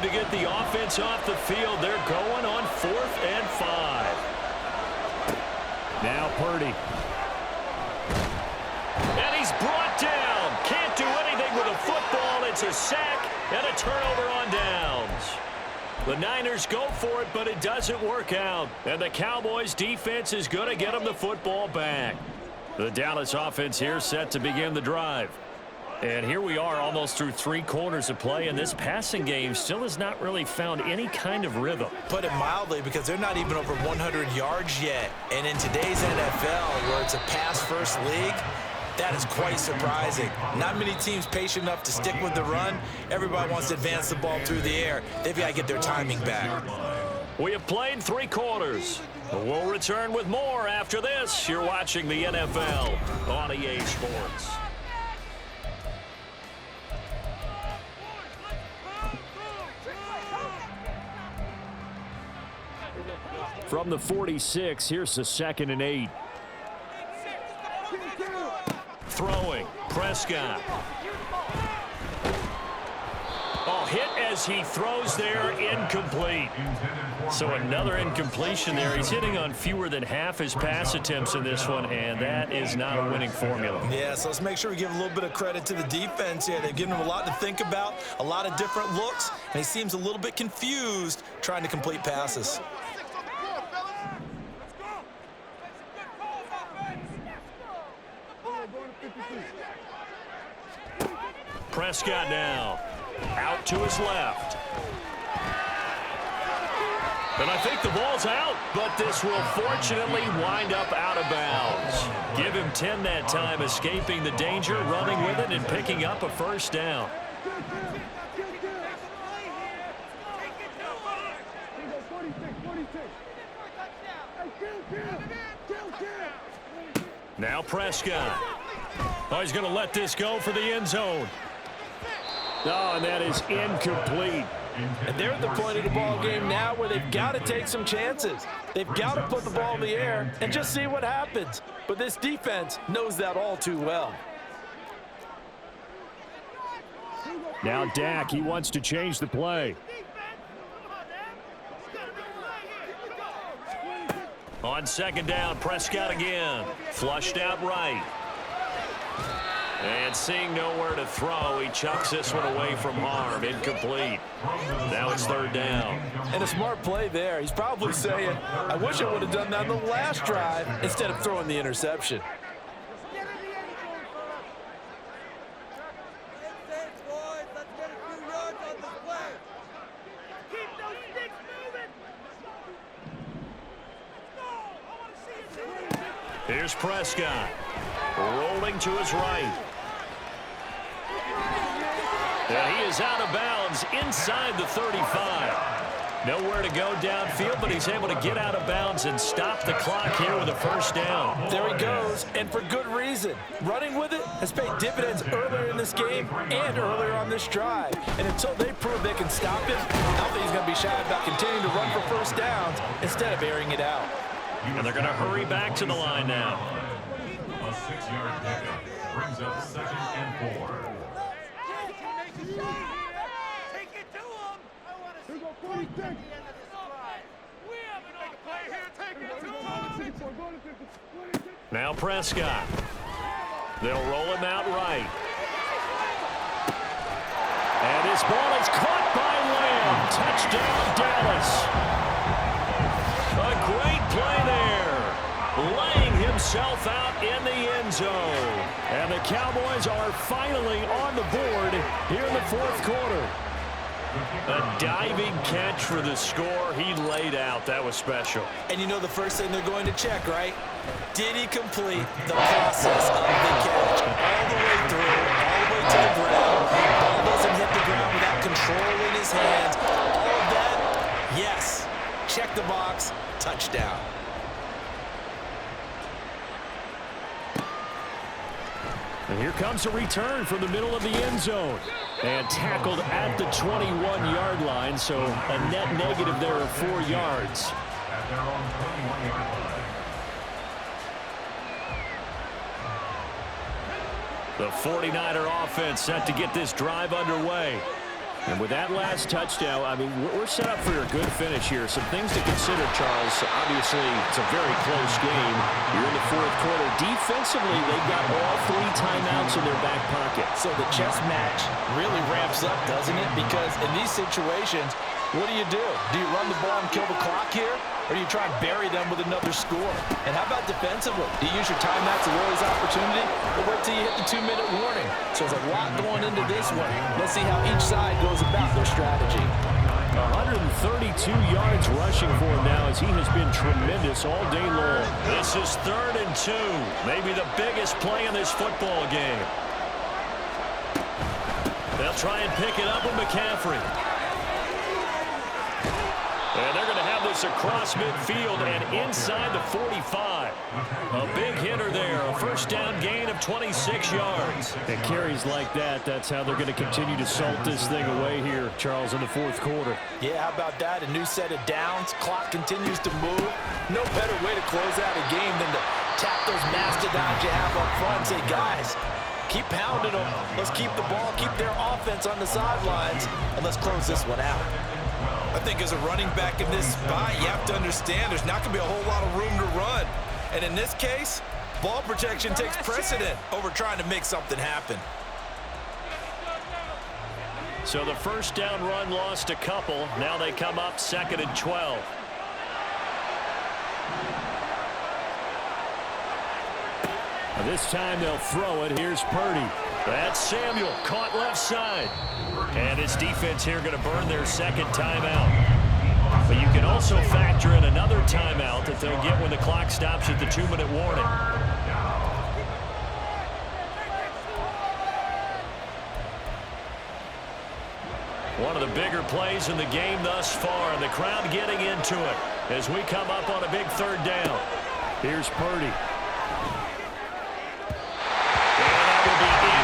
to get the offense off the field. They're going on 4th and 5. Now Purdy. And he's brought down. Can't do anything with a football. It's a sack and a turnover on downs. The Niners go for it, but it doesn't work out. And the Cowboys defense is going to get them the football back. The Dallas offense here set to begin the drive. And here we are almost through 3 quarters of play, and this passing game still has not really found any kind of rhythm. Put it mildly, because they're not even over 100 yards yet. And in today's NFL, where it's a pass-first league, that is quite surprising. Not many teams patient enough to stick with the run. Everybody wants to advance the ball through the air. They've got to get their timing back. We have played 3 quarters. We'll return with more after this. You're watching the NFL on EA Sports. From the 46, here's the 2nd and 8. Throwing, Prescott. Oh, hit as he throws there, incomplete. So another incompletion there. He's hitting on fewer than half his pass attempts in this one, and that is not a winning formula. Yeah, so let's make sure we give a little bit of credit to the defense here. They've given him a lot to think about, a lot of different looks, and he seems a little bit confused trying to complete passes. Prescott now. Out to his left. And I think the ball's out, but this will fortunately wind up out of bounds. Give him 10 that time, escaping the danger, running with it, and picking up a first down. Now Prescott. Oh, he's going to let this go for the end zone. Oh, and that is incomplete. And they're at the point of the ball game now where they've got to take some chances. They've got to put the ball in the air and just see what happens. But this defense knows that all too well. Now Dak, he wants to change the play. On 2nd down, Prescott again. Flushed out right. And seeing nowhere to throw, he chucks this one away from harm. Incomplete. Now it's 3rd down. And a smart play there. He's probably saying, I wish I would have done that on the last drive instead of throwing the interception. Here's Prescott. Rolling to his right. And he is out of bounds inside the 35. Nowhere to go downfield, but he's able to get out of bounds and stop the clock here with a first down. There he goes, and for good reason. Running with it has paid dividends earlier in this game and earlier on this drive. And until they prove they can stop him, I don't think he's going to be shy about continuing to run for first downs instead of airing it out. And they're going to hurry back to the line now. A 6-yard pickup brings up 2nd and 4. Take it to him. I want to see points at the end of this drive. We have another play here. Take it to him. Now Prescott. They'll roll him out right. And his ball is caught by Lamb. Touchdown, Dallas. A great play there. Laying himself out in the end zone. And the Cowboys are finally on the board here in the 4th quarter. A diving catch for the score. He laid out. That was special. And you know the first thing they're going to check, right? Did he complete the process of the catch? All the way through, all the way to the ground. Ball doesn't hit the ground without control in his hands. All of that, yes. Check the box. Touchdown. And here comes a return from the middle of the end zone. And tackled at the 21-yard line, so a net negative there of 4 yards. At their own 21-yard line. The 49er offense set to get this drive underway. And with that last touchdown, I mean, we're set up for a good finish here. Some things to consider, Charles. Obviously, it's a very close game. You're in the fourth quarter. Defensively, they've got all 3 timeouts in their back pocket. So the chess match really ramps up, doesn't it? Because in these situations, what do? Do you run the ball and kill the clock here? Or do you try and bury them with another score? And how about defensively? Do you use your timeouts at Willie's opportunity? Or wait till you hit the 2-minute warning? So there's a lot going into this one. Let's see how each side goes about their strategy. 132 yards rushing for him now as he has been tremendous all day long. This is 3rd and 2. Maybe the biggest play in this football game. They'll try and pick it up with McCaffrey. And they're going to have this across midfield and inside the 45. A big hitter there. A first down gain of 26 yards. And carries like that, that's how they're going to continue to salt this thing away here, Charles, in the fourth quarter. Yeah, how about that? A new set of downs. Clock continues to move. No better way to close out a game than to tap those mastodons you have up front and say, guys, keep pounding them. Let's keep the ball, keep their offense on the sidelines, and let's close this one out. I think as a running back in this spot, you have to understand there's not going to be a whole lot of room to run. And in this case, ball protection takes precedent over trying to make something happen. So the first down run lost a couple. Now they come up 2nd and 12. This time they'll throw it. Here's Purdy. That's Samuel, caught left side. And his defense here going to burn their 2nd timeout. But you can also factor in another timeout that they'll get when the clock stops at the 2-minute warning. One of the bigger plays in the game thus far, and the crowd getting into it as we come up on a big 3rd down. Here's Purdy.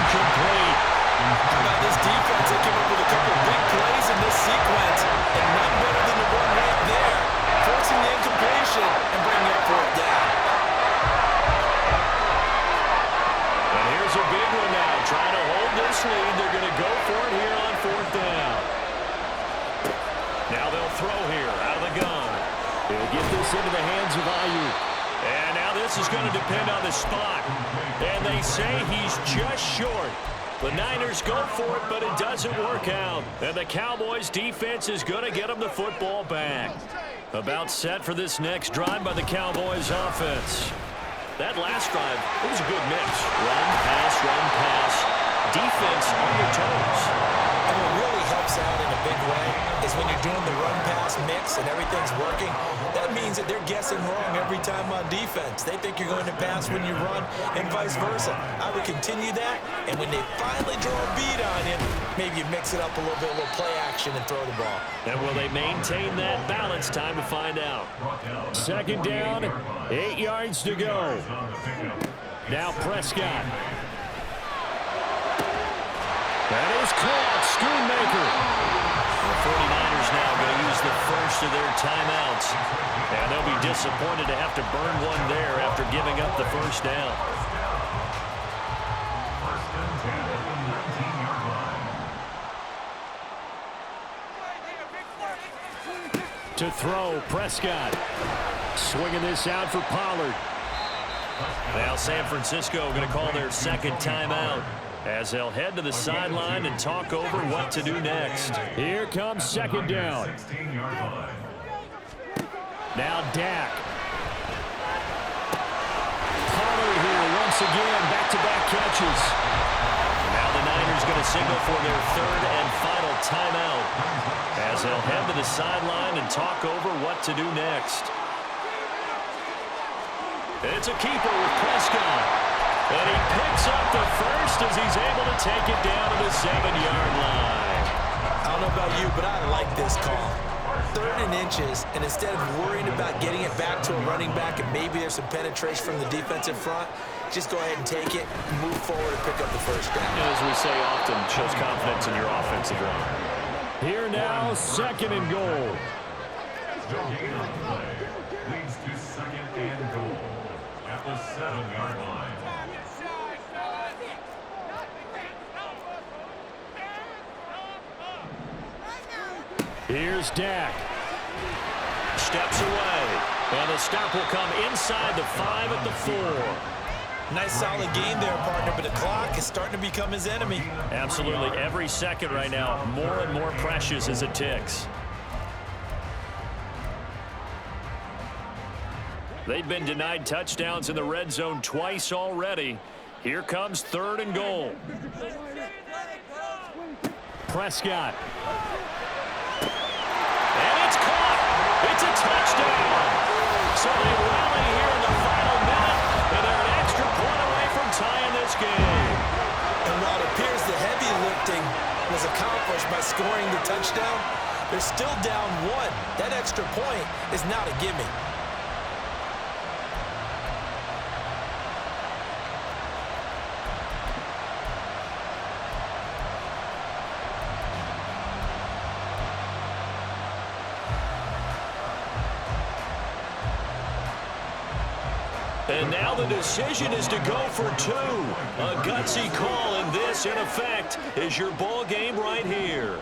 Incomplete. How about this defense? They came up with a couple of big plays in this sequence, and none better than the one right there, forcing the incompletion and bringing up 4th down. And here's a big one now, trying to hold this lead. They're going to go for it here on 4th down. Now they'll throw here out of the gun. They'll get this into the hands of Ayuk. And now this is going to depend on the spot. And they say he's just short. The Niners go for it, but it doesn't work out. And the Cowboys' defense is going to get them the football back. About set for this next drive by the Cowboys' offense. That last drive, it was a good mix. Run, pass, defense on your toes. And what really helps out in a big way is when you're doing the run-pass mix and everything's working, that means that they're guessing wrong every time on defense. They think you're going to pass when you run and vice versa. I would continue that, and when they finally draw a beat on you, maybe you mix it up a little bit, a little play action and throw the ball. And will they maintain that balance? Time to find out. 2nd down, 8 yards to go. Now Prescott. That is caught. Schoonmaker. The 49ers now going to use the first of their timeouts. And they'll be disappointed to have to burn one there after giving up the first down. To throw, Prescott. Swinging this out for Pollard. Now San Francisco going to call their 2nd timeout as they'll head to the sideline and talk over what to do next. Here comes 2nd down. Now Dak. Pollard here once again, back-to-back catches. Now the Niners going to signal for their 3rd and final timeout as they'll head to the sideline and talk over what to do next. It's a keeper with Prescott. And he picks up the first as he's able to take it down to the 7-yard line. I don't know about you, but I like this call. 3rd and inches, and instead of worrying about getting it back to a running back and maybe there's some penetration from the defensive front, just go ahead and take it, move forward, and pick up the first down. And as we say often, shows confidence in your offensive line. Here now, 2nd and goal. Leads to 2nd and goal at the 7-yard line. Here's Dak. Steps away. And the stop will come inside the 5 at the 4. Nice solid game there, partner, but the clock is starting to become his enemy. Absolutely. Every second right now, more and more precious as it ticks. They've been denied touchdowns in the red zone twice already. Here comes 3rd and goal. Prescott. And it's caught. It's a touchdown. So they rally here in the final minute, and they're an extra point away from tying this game. And while it appears the heavy lifting was accomplished by scoring the touchdown, they're still down 1. That extra point is not a gimme. And now the decision is to go for 2. A gutsy call, and this, in effect, is your ball game right here.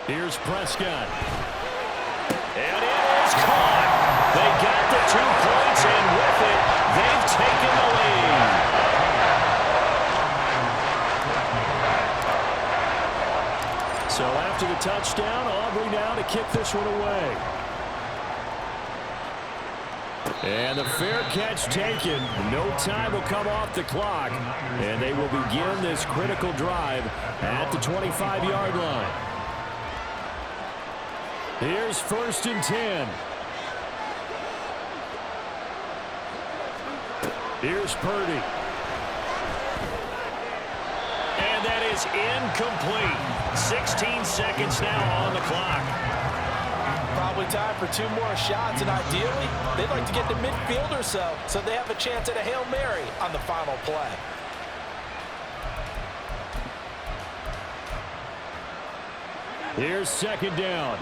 Here's Prescott. And it is caught. They got the 2 points, and with it, they've taken the lead. So after the touchdown, Aubrey now to kick this one away. And the fair catch taken. No time will come off the clock. And they will begin this critical drive at the 25-yard line. Here's 1st and 10. Here's Purdy. And that is incomplete. 16 seconds now on the clock. Probably time for 2 more shots, and ideally, they'd like to get to midfield or so they have a chance at a Hail Mary on the final play. Here's 2nd down.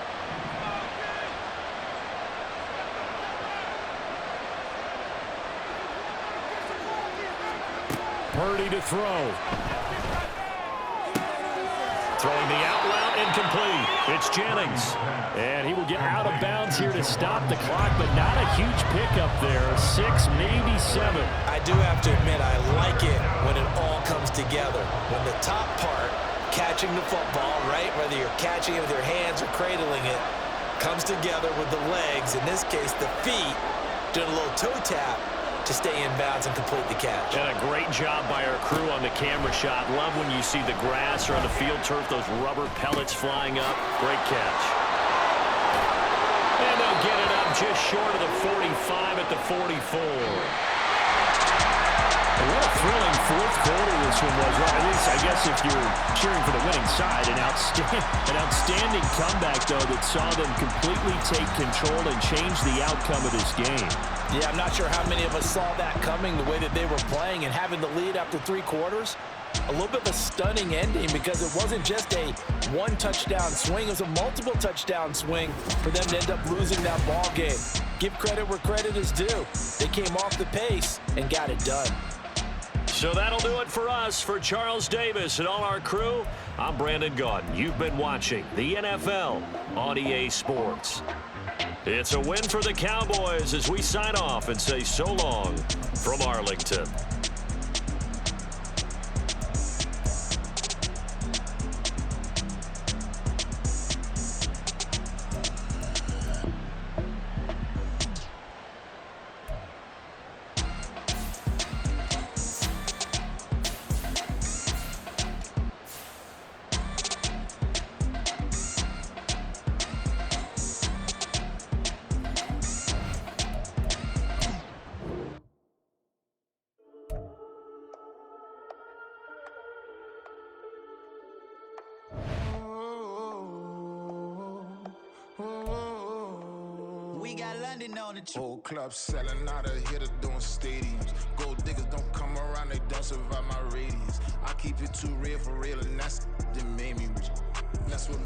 Purdy to throw. Throwing the out route, incomplete. It's Jennings. And he will get out of bounds here to stop the clock, but not a huge pickup there. 6, maybe 7. I do have to admit, I like it when it all comes together. When the top part, catching the football, right, whether you're catching it with your hands or cradling it, comes together with the legs, in this case the feet, doing a little toe tap to stay in bounds and complete the catch. And a great job by our crew on the camera shot. Love when you see the grass or on the field turf, those rubber pellets flying up. Great catch. And they'll get it up just short of the 45 at the 44. And what a thrilling 4th quarter this one was. Well, at least, I guess, if you're cheering for the winning side, an outstanding comeback, though, that saw them completely take control and change the outcome of this game. Yeah, I'm not sure how many of us saw that coming, the way that they were playing and having the lead after 3 quarters. A little bit of a stunning ending because it wasn't just a 1-touchdown swing. It was a multiple touchdown swing for them to end up losing that ball game. Give credit where credit is due. They came off the pace and got it done. So that'll do it for us. For Charles Davis and all our crew, I'm Brandon Gaudin. You've been watching the NFL on EA Sports. It's a win for the Cowboys as we sign off and say so long from Arlington. We got London on the Whole club selling out of here to doing stadiums. Gold diggers don't come around, they don't survive my radius. I keep it too real for real, and that's that made me rich. That's what